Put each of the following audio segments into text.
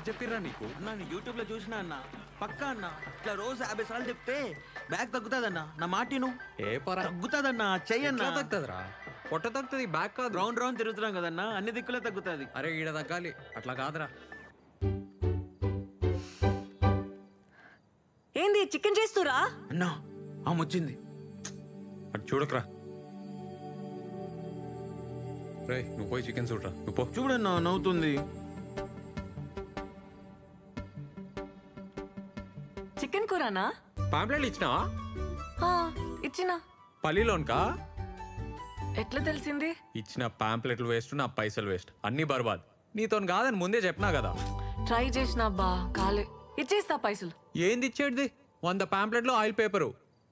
చెప్పిర్రా నీకు? నేను యూట్యూబ్ లో చూసినా అన్న, పక్కా అన్న. ఇట్లా రోజు 50 సార్లు చెప్తే బ్యాగ్ తగ్గుతాదన్న. నా మాటిను. ఏ పరా తగ్గుతాదన్న, చెయ్యన్న. తగ్గుతుందిరా, పొట్ట తగ్గుతుంది, బ్యాగ్ కాదు. రౌండ్ రౌండ్ తిరుగుతున్నాం కదన్నా, అన్ని దిక్కులే తగ్గుతుంది. అరే ఈడ తగ్గాలి, అట్లా కాదురా. ఏంది చికెన్ చేస్తురా? అన్నా ఆమె వచ్చింది. అటు చూడకరా. రే నువ్వు పోయి చికెన్ చూడరా, నువ్వు పో. చూడన్నా నవ్వుతుంది. చికెన్ కూరనా? పాంప్లెట్లు ఇచ్చినావా? ఇచ్చినా. పల్లిలోన్కా? ఎట్లా తెలిసింది? ఇచ్చిన పాంప్లెట్లు వేస్ట్, నా పైసలు వేస్ట్, అన్ని బర్బాద్. నీతో కాదని ముందే చెప్పినా కదా. ట్రై చేసినా బా, కాలే. ఇచ్చేస్తా పైసలు. ఏంది ఇచ్చేది? 100 పాంప్లెట్లు ఆయిల్ పేపరు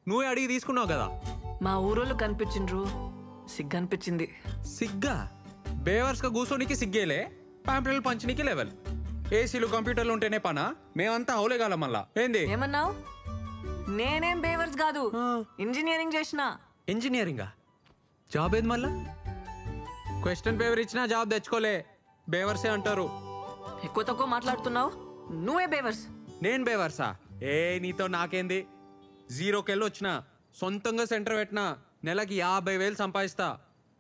నువ్వే అడిగి తీసుకున్నావు కదా. మా ఊరోళ్ళు కనిపించిండ్రు, సిగ్గు అనిపించింది. సిగ్గా? బేవర్స్గా కూర్చోనికి సిగ్గేలే, పాంప్లెట్లు పంచనీకి లెవెల్. ఏసీలు కంప్యూటర్లు ఉంటేనే పనా? మేమంతా అవులేగాల మళ్ళా. ఏంది ఏమన్నావు? నేనేం బేవర్స్ కాదు, ఇంజనీరింగ్ చేసిన. ఇంజనీరింగా? జాబ్ ఏది మళ్ళా? క్వశ్చన్ పేపర్ ఇచ్చినా జాబ్ తెచ్చుకోలే, బేవర్సే అంటారు. ఎక్కువ తక్కువ మాట్లాడుతున్నావు, నువ్వే బేవర్స్. నేను బేవర్సా? ఏ నీతో నాకేంది? 0కెళ్ళి వచ్చిన, సొంతంగా సెంటర్ పెట్టినా, నెలకి 50,000 సంపాదిస్తా.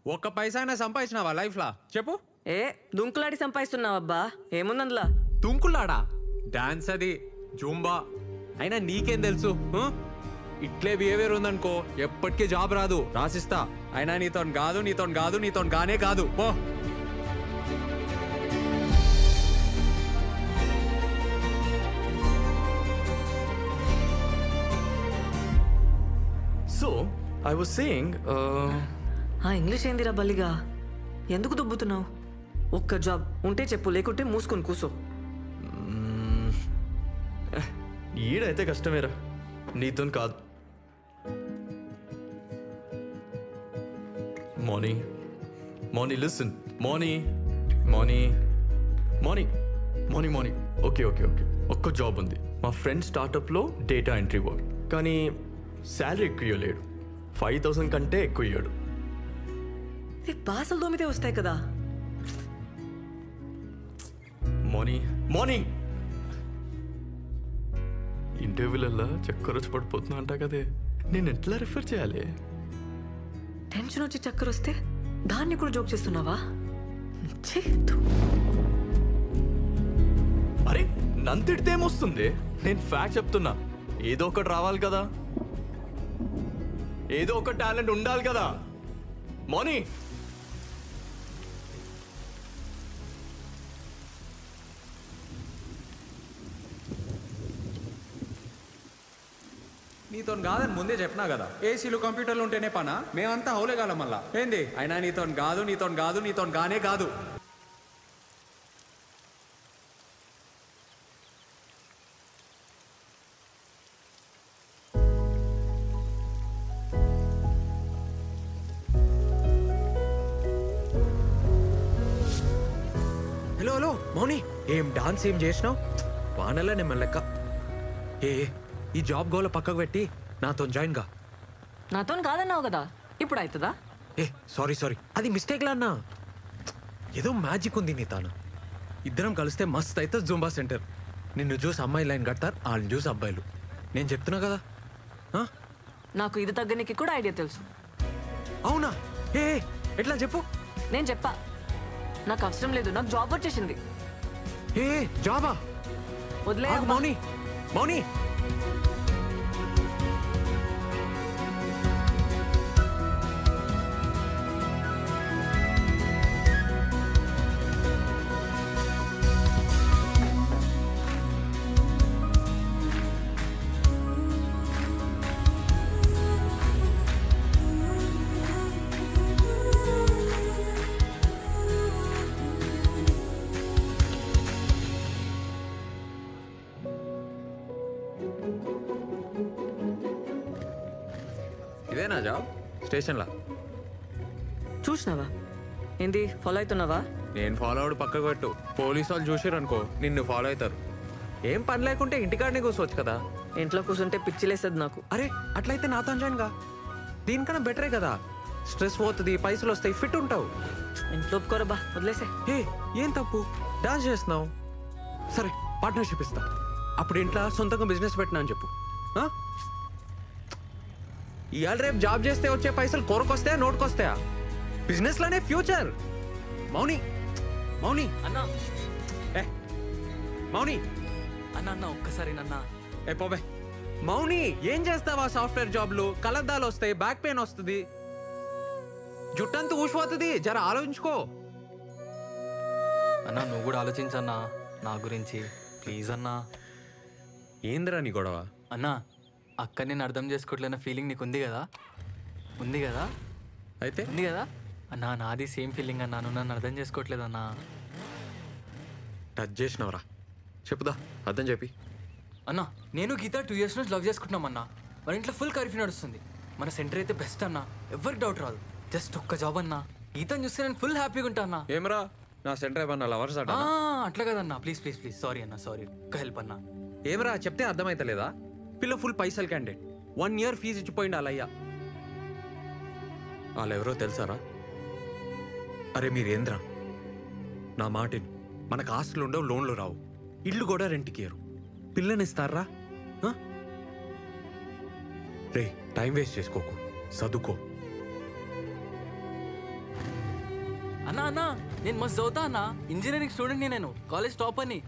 ఒక్క పైసా అయినా సంపాదించినావా లైఫ్లా చెప్పు? ఏ దుంకులాడి సంపాదిస్తున్నావబ్బా, ఏముందందులా? తుంకులాడా? డాన్స్ అది, జూంబా. అయినా నీకేం తెలుసు? ఇట్లే బిహేవియర్ ఉందనుకో ఎప్పటికీ జాబ్ రాదు, రాసిస్తా. అయినా నీతో కాదు, నీతో కాదు, నీతో గానే కాదు, పో. So, I was saying, English ఏందిరా బల్లిగా? ఎందుకు దుబ్బుతున్నావు? ఒక్క జాబ్ ఉంటే చెప్పు, లేకుంటే మూసుకొని కూసో. ఈడైతే కష్టమేరా, నీతో కాదు. మార్నింగ్ లిసన్, మార్నింగ్ ఓకే ఒక్క జాబ్ ఉంది. మా ఫ్రెండ్ స్టార్టప్లో డేటా ఎంట్రీ వర్క్, కానీ శాలరీ ఎక్కువ ఇవ్వలేడు. 5,000 కంటే ఎక్కువ ఇవ్వడు. బాసలు దోమితే వస్తాయి కదా. మార్నింగ్ ఇంటర్వ్యూలల్లా చక్కర వచ్చి పడిపోతున్నా అంటా కదే, నేను ఎట్లా రిఫర్ చేయాలి? టెన్షన్ వచ్చి చక్కర వస్తే దాన్ని కూడా జోక్ చేస్తున్నావా? అరే నన్ను తిడితే ఏమొస్తుంది? నేను ఫ్యాక్ట్ చెప్తున్నా. ఏదో ఒకటి రావాలి కదా, ఏదో ఒక టాలెంట్ ఉండాలి కదా. మోనీ నీతో కాదని ముందే చెప్పినా కదా. ఏసీలు కంప్యూటర్లు ఉంటేనే పనా? మేమంతా అవులేగాల మళ్ళా. ఏంది? అయినా నీతో కాదు, నీతో కాదు, నీతో గానే కాదు. హలో మౌని, ఏం డాన్స్ ఏం చేసినావు? వానల్లా నేను లెక్క. ఈ జాబ్ గోల పక్కకు పెట్టి నాతో జాయిన్ గా. నాతో కాదన్నావు కదా, ఇప్పుడు అవుతుందా? సారీ అది మిస్టేక్ లా అన్నా. ఏదో మ్యాజిక్ ఉంది నీ తాను. ఇద్దరం కలిస్తే మస్త్ అయితే జూంబా సెంటర్. నిన్ను చూసి అమ్మాయి లైన్ కడతారు, వాళ్ళని చూసి అబ్బాయిలు. నేను చెప్తున్నా కదా. నాకు ఇది తగ్గనికి కూడా ఐడియా తెలుసు. అవునా? ఎట్లా చెప్పు. నేను చెప్పా, నాకు అవసరం లేదు, నాకు జాబ్ వచ్చేసింది. జాబా? వదిలే మౌని. ఇదేనా జాబ్? స్టేషన్లా చూసినావా? ఏంది ఫాలో అవుతున్నావా? నేను ఫాలో అవడు పక్కకు పెట్టు. పోలీసు వాళ్ళు చూసారు అనుకో నిన్ను ఫాలో అవుతారు. ఏం పని లేకుంటే ఇంటికాడనే కూర్చోవచ్చు కదా. ఇంట్లో కూర్చుంటే పిచ్చిలేస్తుంది నాకు. అరే అట్లయితే నాతో జాయిన్ గా. దీనికన్నా బెటరే కదా. స్ట్రెస్ పోతుంది, పైసలు వస్తాయి, ఫిట్ ఉంటావు. ఇంట్లో ఒప్పుకోరబ్బా, వదిలేసే. ఏం తప్పు? డాన్స్ చేస్తున్నావు, సరే పార్ట్నర్షిప్ ఇస్తా. అప్పుడు ఇంట్లో సొంతంగా బిజినెస్ పెట్టినా అని చెప్పు. ఇవాళ రేపు జాబ్ చేస్తే వచ్చే పైసలు కొరకొస్తాయా నోటుకొస్తాయా? బిజినెస్లోనే ఫ్యూచర్. మౌని మౌని అన్నా ఏ మౌని అన్న అన్న ఒక్కసారి నన్న ఏ పోబే. మౌని ఏం చేస్తావా సాఫ్ట్వేర్ జాబ్లు? కలద్దాలు వస్తాయి, బ్యాక్ పెయిన్ వస్తుంది, జుట్టంతా ఊసిపోతుంది. జర ఆలోచించుకో. అన్న నువ్వు కూడా ఆలోచించన్నా నా గురించి ప్లీజ్ అన్నా. ఏందిరా నీ గొడవ? అన్నా అక్క నేను అర్థం చేసుకోవట్లేన ఫీలింగ్ నీకు ఉంది కదా? ఉంది కదా? అయితే ఉంది కదా అన్నా? నాది సేమ్ ఫీలింగ్ అన్నా. నువ్వు నన్ను అర్థం చేసుకోవట్లేదన్నా. టచ్ చేసినవరా? చెప్పుదా, అర్థం చెప్పి. అన్నా నేను గీత 2 years నుంచి లవ్ చేసుకుంటున్నాం అన్నా. మన ఇంట్లో ఫుల్ కర్ఫ్యూ నడుస్తుంది. మన సెంటర్ అయితే బెస్ట్ అన్నా, ఎవరికి డౌట్ రాదు. జస్ట్ ఒక్క జాబ్ అన్నా. గీతను చూస్తే నేను ఫుల్ హ్యాపీగా ఉంటా అన్నా. ఏమరా నా సెంటర్ ఏమన్నా లవర్స్ అట? అట్లా కదన్నా, ప్లీజ్ ప్లీజ్ ప్లీజ్. సారీ అన్నా, సారీ. ఒక్క హెల్ప్ అన్నా. ఏమరా చెప్తే అర్థమైతలేదా? పిల్ల ఫుల్ పైసలు క్యాండిడేట్, 1 year ఫీజు ఇచ్చిపోయింది అలయ్యా. వాళ్ళెవరో తెలుసారా? అరే మీరేంద్రా, నా మాటిని. మనకు ఆస్తులు ఉండవు, లోన్లు రావు, ఇల్లు కూడా రెంట్కి ఇయ్యరు. పిల్లనిస్తారా? రే టైం వేస్ట్ చేసుకోకు, చదువుకో. అన్నా అన్నా నేను మస్తు చదువుతా అన్నా. ఇంజనీరింగ్ స్టూడెంట్ని నేను, కాలేజ్ టాప్ అని.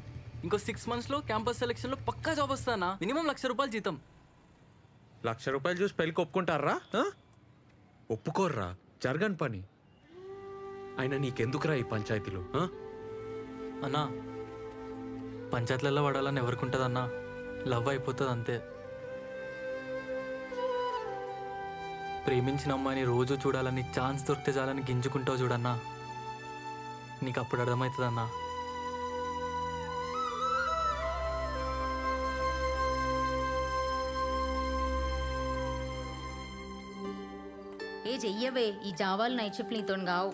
ఇంకో 6 monthsలో క్యాంపస్ సెలక్షన్లో పక్కా జాబ్ వస్తానా. మినిమం ₹1,00,000 జీతం. ₹1,00,000 చూసి పెళ్ళికి ఒప్పుకుంటారా? ఒప్పుకోర్రా, జరగని పని. అయినా నీకెందుకురా ఈ పంచాయతీలు? అన్నా పంచాయతీలలో పడాలని ఎవరికి ఉంటుంది అన్నా? లవ్ అయిపోతుంది అంతే. ప్రేమించిన అమ్మాయిని రోజు చూడాలని, ఛాన్స్ దొరికితే చాలని గింజుకుంటావు చూడన్నా. నీకు అప్పుడు అర్థమవుతుంది అన్నా. ఏ చెయ్యవే, ఈ జావాలు నైట్ షిఫ్ట్ నీతో కావు.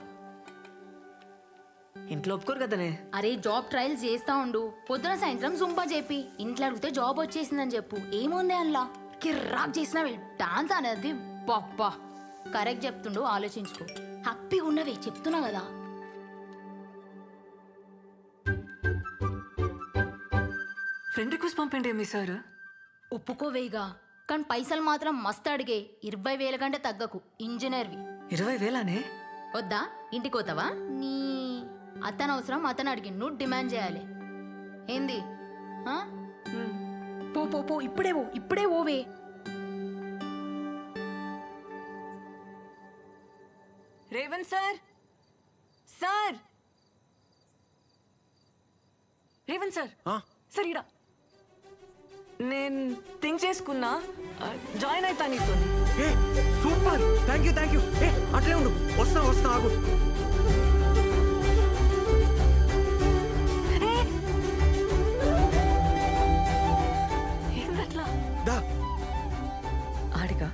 ఇంట్లో ఒప్పుకోరు కదనే. అరే జాబ్ ట్రయల్స్ చేస్తా ఉండు, పొద్దున సాయంత్రం సుంపా చెప్పి ఇంట్లో అడిగితే జాబ్ వచ్చేసిందని చెప్పు. ఏముంది అందులో? కిర్రాక్ చేసినవే డాన్స్ అనేది. పప్పా కరెక్ట్ చెప్తుండు, ఆలోచించుకో. హ్యాపీగా ఉన్నవే చెప్తున్నా కదా. ఫ్రెండ్ రిక్వెస్ట్ పంపండి మీ సార్. ఒప్పుకోవేగా, కానీ పైసలు మాత్రం మస్తు అడిగే. 20,000 కంటే తగ్గకు. ఇంజనీర్వి. 20,000నే? వద్దా? ఇంటికి పోతావా? నీ అతను అవసరం, అతను అడిగి నువ్వు డిమాండ్ చేయాలి. ఏంది? పో పో పో, ఇప్పుడే పో, ఇప్పుడే ఓవే. Revanth sir, sir, Revanth sir, sir ఇడా నేను థింక్ చేసుకున్నా, జాయిన్ అవుతా నీతో. Super, thank you. అట్లే ఉండు, వస్తా ఆగు. ఏందట్లా? దా ఆడిగా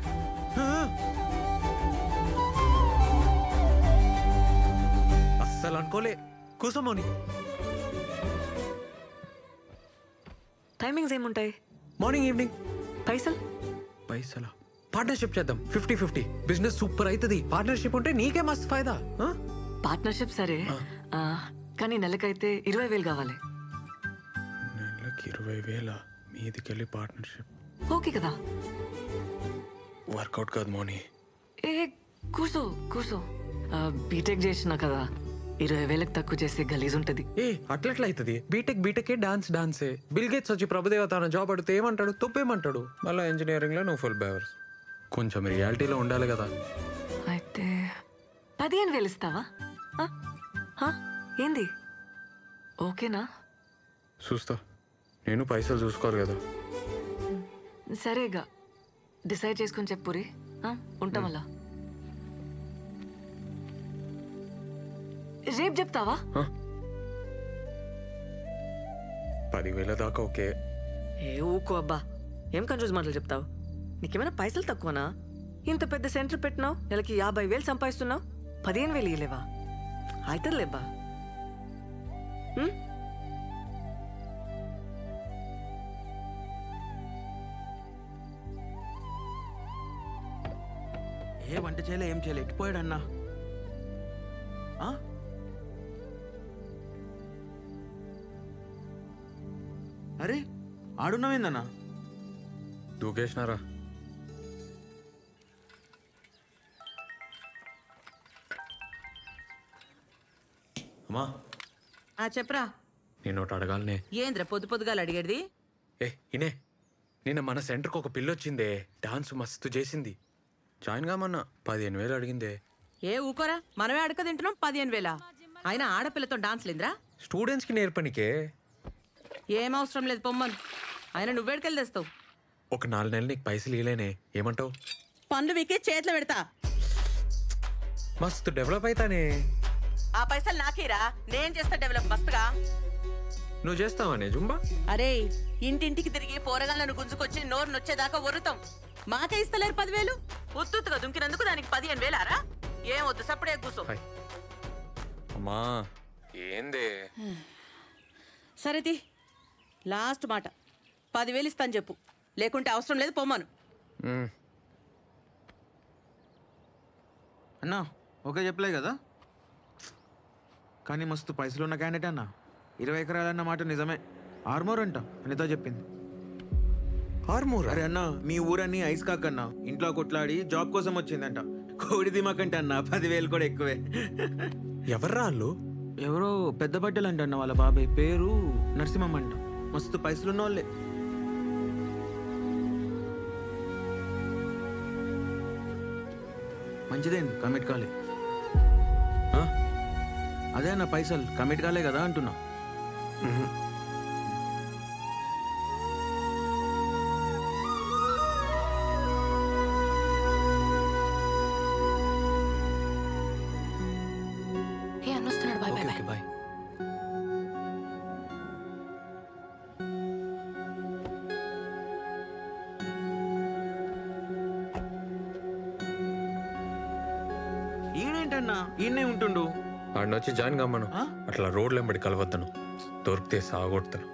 అస్సలు అనుకోలే. కూసోమోని. టైమింగ్స్ ఏముంటాయి? Morning evening. పైసలా? పార్ట్నర్షిప్ చేద్దాం, 50-50. బిజినెస్ సూపర్ అవుతుంది. పార్ట్నర్షిప్ ఉంటే నీకే మస్తు ఫైదా. పార్ట్నర్షిప్ సరే, కానీ నెలకైతే 20,000 కావాలి. నెలకి 20,000 మీదికెళ్ళి పార్ట్నర్షిప్ ఓకే కదా? వర్కౌట్ కాదు మోని. ఏ కూర్చో. బీటెక్ చేసినా కదా, 20,000కి తక్కువ చేస్తే గలీజ్ ఉంటుంది. అట్లెట్లా అవుతుంది? బీటెక్ డాన్సే. బిల్ గేట్స్ వచ్చి ప్రభుదేవ తన జాబ్ అడిగితే ఏమంటాడు? తప్పేమంటాడు? మళ్ళీ ఇంజనీరింగ్ లో నువ్వు ఫుల్ బేవర్స్. కొంచెం రియాలిటీలో ఉండాలి కదా. అయితే 15,000 ఇస్తావా? ఏంది? ఓకేనా? చూస్తా, నేను పైసలు చూసుకోవాలి కదా. సరేగా, డిసైడ్ చేసుకుని చెప్పురి. ఉంటాం అలా. రేపు చెప్తావా? 10,000 దాకా ఓకే. ఊకో అబ్బా, ఏం కన్ఫ్యూజ్ మాటలు చెప్తావు? నీకేమైనా పైసలు తక్కువనా? ఇంత పెద్ద సెంటర్ పెట్టినావు, నెలకి 50,000 సంపాదిస్తున్నావు, 15,000 ఇయ్యలేవా? అవుతుంది లేబ్బా. ఏ వంట చేయలే, ఏం చేయలే, ఎట్టిపోయాడన్నా? అరే ఆడున్నావేందన్నా? దూకేసినారా? అమ్మా చెప్పరా నేను ఒకటి అడగాలనే. ఏంద్ర పొద్దు పొద్దుగాలు అడిగేది? ఇనే నిన్న మన సెంటర్కి ఒక పిల్ల వచ్చిందే, డాన్స్ మస్తు చేసింది. జాయిన్ కామన్నా 15,000 అడిగిందే. ఏ ఊకోరా, మనమే అడక తింటున్నాం 15,000. అయినా ఆడపిల్లతో డాన్స్ లేదురా? స్టూడెంట్స్కి నేర్పనికే. ఏం అవసరం లేదు పొమ్మను. అయినా నువ్వేడికెళ్ళి తెస్తావు? ఒక 4 నెలలు నీకు పైసలు ఇవ్వలేనే, ఏమంటావు? పండ్లు వీకే చేతిలో పెడతా. మస్తు డెవలప్ అవుతానే. ఆ పైసలు నాకేరా, నేను చేస్తా డెవలప్ మస్తుగా. నువ్వు చేస్తావానే జుంబా? అరే ఇంటింటికి తిరిగి పోరగాళ్ళను గుంజుకొచ్చి నోరు నొచ్చేదాకా ఒరుతాం. మాకే ఇస్తలేరు 10,000. ఉత్తుగా దుంకినందుకు దానికి 15,000 రా? ఏం వద్దు, సప్పుడే కూసో. అమ్మా ఏందే? సరేది లాస్ట్ మాట, 10,000 ఇస్తాను చెప్పు, లేకుంటే అవసరం లేదు పొమ్మను. అన్నా ఓకే చెప్పలే కదా, కానీ మస్తు పైసలు ఉన్న క్యాండిడేట్ అన్న. 20 ఎకరాలన్న మాట నిజమే. ఆర్మోర్ అంట అనితో చెప్పింది. ఆర్మూర్? అరే అన్న, మీ ఊరన్నీ ఐస్ కాకన్నా ఇంట్లో కొట్లాడి జాబ్ కోసం వచ్చిందంట. కోడి దిమాకంటే అన్న 10,000 కూడా ఎక్కువే. ఎవర్రా వాళ్ళు? ఎవరో పెద్ద బట్టలు అంట అన్న, వాళ్ళ బాబాయ్ పేరు నరసింహం అంట. మస్తు పైసలు ఉన్న వాళ్ళే. మంచిదేంది కమిట్ కాలే. అదే అన్న పైసలు కమిట్ కాలే కదా అంటున్నా. అన్నొస్తున్నాడు. Bye bye bye. బాయ్. ఈయనేంటన్నా ఈయనే ఉంటుండు? వాడిని వచ్చి జాయిన్ కమ్మను. అట్లా రోడ్లు వెంబడి కలవద్దను, దొరికితే సాగొడతాను.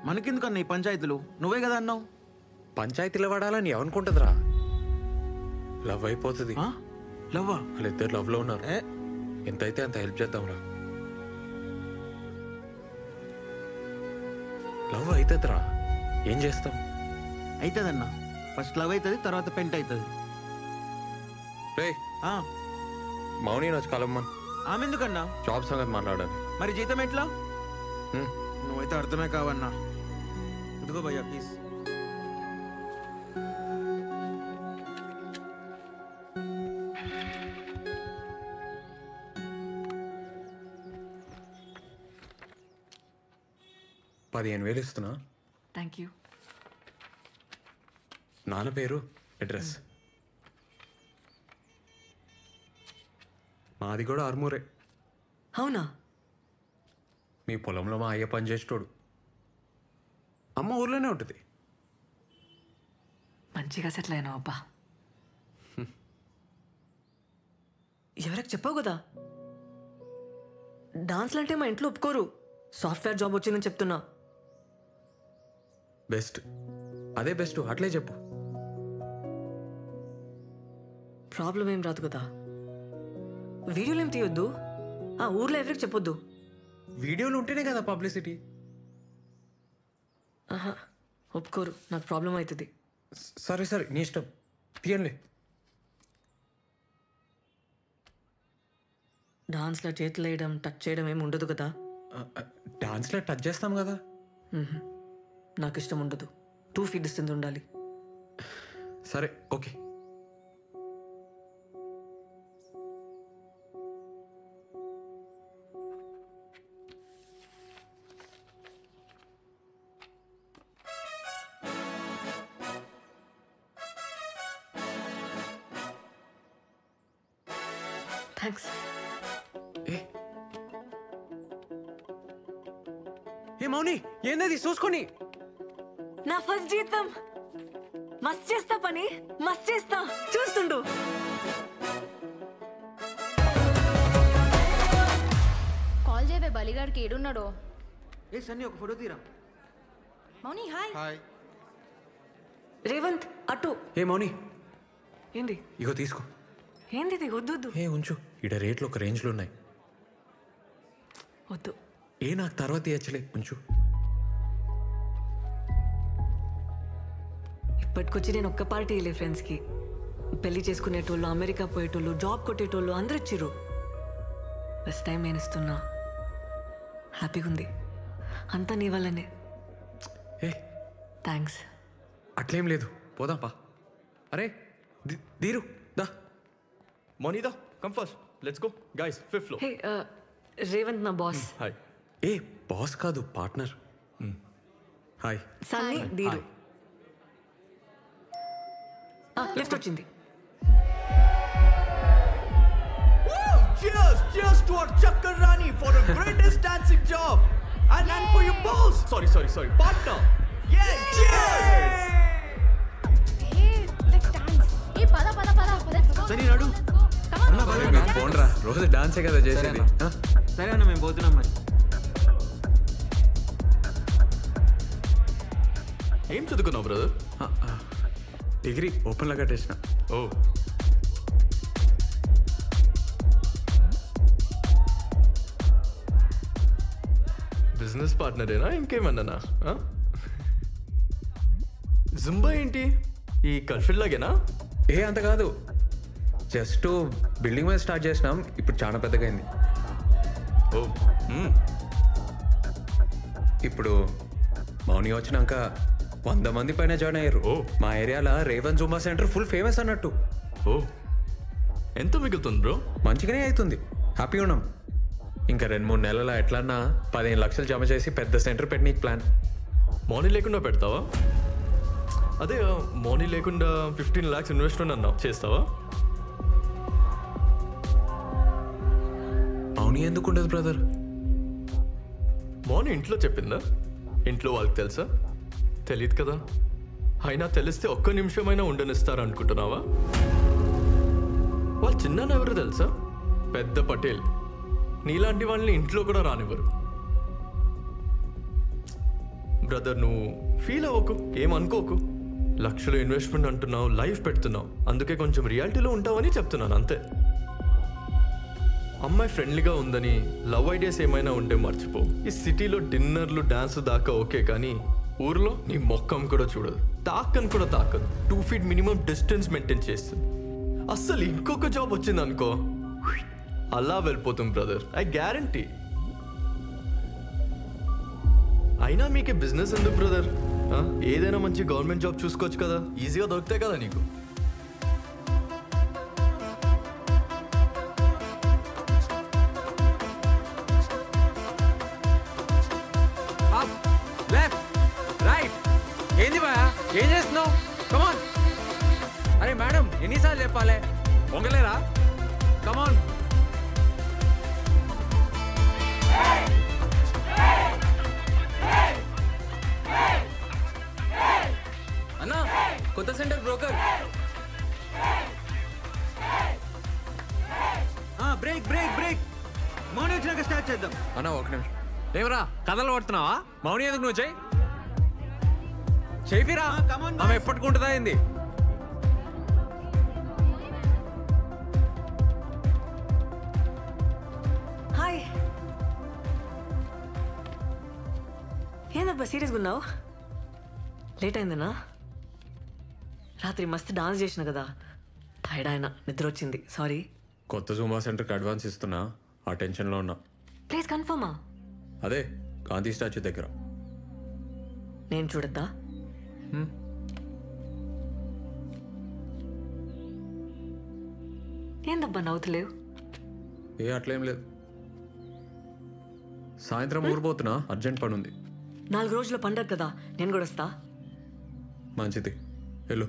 మనకెందుకన్నా ఈ పంచాయతీలు? నువ్వే కదా అన్నావు. పంచాయతీలో పడాలని ఏమనుకుంటుందిరా? లవ్ అయిపోతుంది. లవ్వా? వాళ్ళిద్దరు లవ్ లో ఉన్నారు. ఎంతైతే అంత హెల్ప్ చేద్దాంరా. లవ్ అవుతుందిరా, ఏం చేస్తాం? అవుతుందన్నా. ఫస్ట్ లవ్ అవుతుంది, తర్వాత పెంట్ అవుతుంది. రే మౌని వచ్చి కలమ్మన్. ఆమె ఎందుకన్నా? జాబ్ సంగతి మాట్లాడాలి. మరి జీతం ఎట్లా? నువ్వైతే అర్థమే కావన్నా. ఇదిగో భయ్యా ప్లీజ్. $15,000 ఇస్తున్నా. Thank you. నాన్న పేరు, అడ్రస్. మాది కూడా ఆర్మూరే. అవునా? మీ పొలంలో మా అయ్య పని చేసేటోడు. అమ్మ ఊర్లోనే ఉంటుంది. మంచిగా సెటిల్ అయినావు అబ్బా. ఎవరికి చెప్పావు కదా, డాన్స్లు అంటే మా ఇంట్లో ఒప్పుకోరు. సాఫ్ట్వేర్ జాబ్ వచ్చిందని చెప్తున్నా. బెస్ట్, అదే బెస్ట్, అట్లే చెప్పు. ప్రాబ్లం ఏం రాదు కదా. వీడియోలు ఏం తీయొద్దు, ఆ ఊర్లో ఎవరికి చెప్పొద్దు. వీడియోలు ఉంటేనే కదా పబ్లిసిటీ. ఆహా, ఒప్పుకోరు, నాకు ప్రాబ్లం అవుతుంది. సరే సరే నీ ఇష్టం, తీయండి. డాన్స్లో చేతులు వేయడం, టచ్ చేయడం ఏమి ఉండదు కదా. డాన్స్లో టచ్ చేస్తాం కదా. నాకు ఇష్టం ఉండదు. 2 feet డిస్టెన్స్ ఉండాలి. సరే ఓకే. థ్యాంక్స్. ఏ మౌని, ఏందది చూసుకొని? నా ఫస్ట్ జీతం. మస్త్ చేస్తా పని, మస్త్ చేస్తా, చూస్తుండు. కాల్ చేయవే బలిగాడికి, ఏడున్నాడో? ఏ సన్నీ ఒక ఫోటో తీరా. మౌని హాయ్. హాయ్. రేవంత్ అటు. ఏ మౌని, ఏంది ఇగో తీసుకో. ఏంది ఇది? వద్దు వద్దు ఏ ఉంచు, ఈడ రేట్లు ఒక రేంజ్లో ఉన్నాయి. వద్దు. ఏ నాకు తర్వాత ఇచ్చలే, ఉంచు. ఇప్పటికొచ్చి నేను ఒక్క పార్టీ వెళ్ళే ఫ్రెండ్స్కి పెళ్లి చేసుకునేటోళ్ళు, అమెరికా పోయేటోళ్ళు, జాబ్ కొట్టేటోళ్ళు అందరూ ఇచ్చిర్రు. ఫస్ట్ టైం నేను ఇస్తున్నా. హ్యాపీగా ఉంది. అంతా నీ వల్లనే. ఏ థ్యాంక్స్. అట్లేం లేదు, పోదాం పా. అరే దీరు దా. మోనిదా come first, let's go guys. 5th floor. Hey Revanth నా బాస్. హాయ్. ఏ బాస్ కాదు, partner. Hi. Sunny Dheeru. Lift వచ్చింది. Cheers! Cheers to our Chakarani for the greatest dancing job! And for your boss! Sorry, partner! Yeah, cheers! సరే నాడు పోన్రా, రోజు డాన్సే కదా చేసేది. సరే అన్న మేము పోతున్నాం మరి. ఏం చదువుకున్నావు బ్రదర్? డిగ్రీ ఓపెన్లో కట్టేసిన. ఓ, బిజినెస్ పార్ట్నరేనా ఇంకేమన్నానా? జుంబా ఏంటి ఈ కల్ఫిల్ లాగేనా? ఏ అంత కాదు, జస్ట్ బిల్డింగ్ మీద స్టార్ట్ చేసినాం, ఇప్పుడు చాలా పెద్దగా అయింది. ఓ, ఇప్పుడు మౌని వచ్చినాక 100 మంది పైన జాయిన్ అయ్యారు. ఓ. మా ఏరియాలో Revan Zumba centre full famous అన్నట్టు. ఓ, ఎంత మిగులుతుంది బ్రో? మంచిగానే అవుతుంది, హ్యాపీగా ఉన్నాం. ఇంకా 2-3 నెలల ఎట్లన్నా 15 లక్షలు జమ చేసి పెద్ద సెంటర్ పెట్టనీకి ప్లాన్. మౌని లేకుండా పెడతావా? అదే మౌని లేకుండా 15 lakhs ఇన్వెస్ట్మెంట్ అన్నావు, చేస్తావా? మౌని ఎందుకు ఉండదు బ్రదర్? మౌని ఇంట్లో చెప్పిందా? ఇంట్లో వాళ్ళకి తెలుసా? తెలియదు కదా. అయినా తెలిస్తే ఒక్క నిమిషమైనా ఉండనిస్తారు అనుకుంటున్నావా? వాళ్ళు చిన్న ఎవరు తెలుసా? పెద్ద పటేల్. నీలాంటి వాళ్ళని ఇంట్లో కూడా రానివ్వరు. బ్రదర్ నువ్వు ఫీల్ అవ్వకు, ఏమనుకోకు. లక్షలు ఇన్వెస్ట్మెంట్ అంటున్నావు, లైఫ్ పెడుతున్నావు, అందుకే కొంచెం రియాలిటీలో ఉంటావని చెప్తున్నాను అంతే. అమ్మాయి ఫ్రెండ్లీగా ఉందని లవ్ ఐడియాస్ ఏమైనా ఉంటే మర్చిపో. ఈ సిటీలో డిన్నర్లు డాన్స్ దాకా ఓకే, కానీ ఊర్లో నీ మొక్కం కూడా చూడదు, తాకని కూడా తాకదు. 2 feet మినిమం డిస్టెన్స్ మెయింటైన్ చేస్తుంది. అస్సలు ఇంకొక జాబ్ వచ్చింది అనుకో, అలా వెళ్ళిపోతుంది బ్రదర్, ఐ గ్యారంటీ. అయినా మీకే బిజినెస్ ఎందుకు బ్రదర్? ఏదైనా మంచి గవర్నమెంట్ జాబ్ చూసుకోవచ్చు కదా, ఈజీగా దొరుకుతాయి కదా నీకు. ఏంది బా, ఏం చేస్తున్నావు? కమాన్. అరే మేడం, ఎన్నిసార్లు చెప్పాలి? వంగలేరా? కమాన్. అన్నా కొత్త centre broker. Break break break. Mouni వచ్చినాక స్టార్ట్ చేద్దాం. అన్న ఒక నిమిషం. ఏమరా కథలు పడుతున్నావా? మౌని ఎందుకు నువ్వు చెయ్యి చేపిరా. come on, ఆమె boys. ఎప్పటికుంటుందా ఏంది? హాయ్. ఏందబ్బా సీరియస్గా ఉన్నావు? లేట్ అయిందనా? రాత్రి మస్తు డాన్స్ చేసిన కదా, టైర్డ్ అయినా, నిద్ర వచ్చింది, సారీ. కొత్త జూంబా సెంటర్కి అడ్వాన్స్ ఇస్తున్నా, ఆ టెన్షన్లో ఉన్నా. ప్లీజ్ కన్ఫర్మా? అదే గాంధీ స్టాచ్యూ దగ్గర. నేను చూడద్దా? ఏందబ్బా నవ్వుతలేవు? ఏ అట్లేం లేదు. సాయంత్రం ఊరిపోతున్నా, అర్జెంట్ పని ఉంది. 4 రోజుల పండగ కదా, నేను కూడా వస్తా. మంచిది, వెళ్ళు.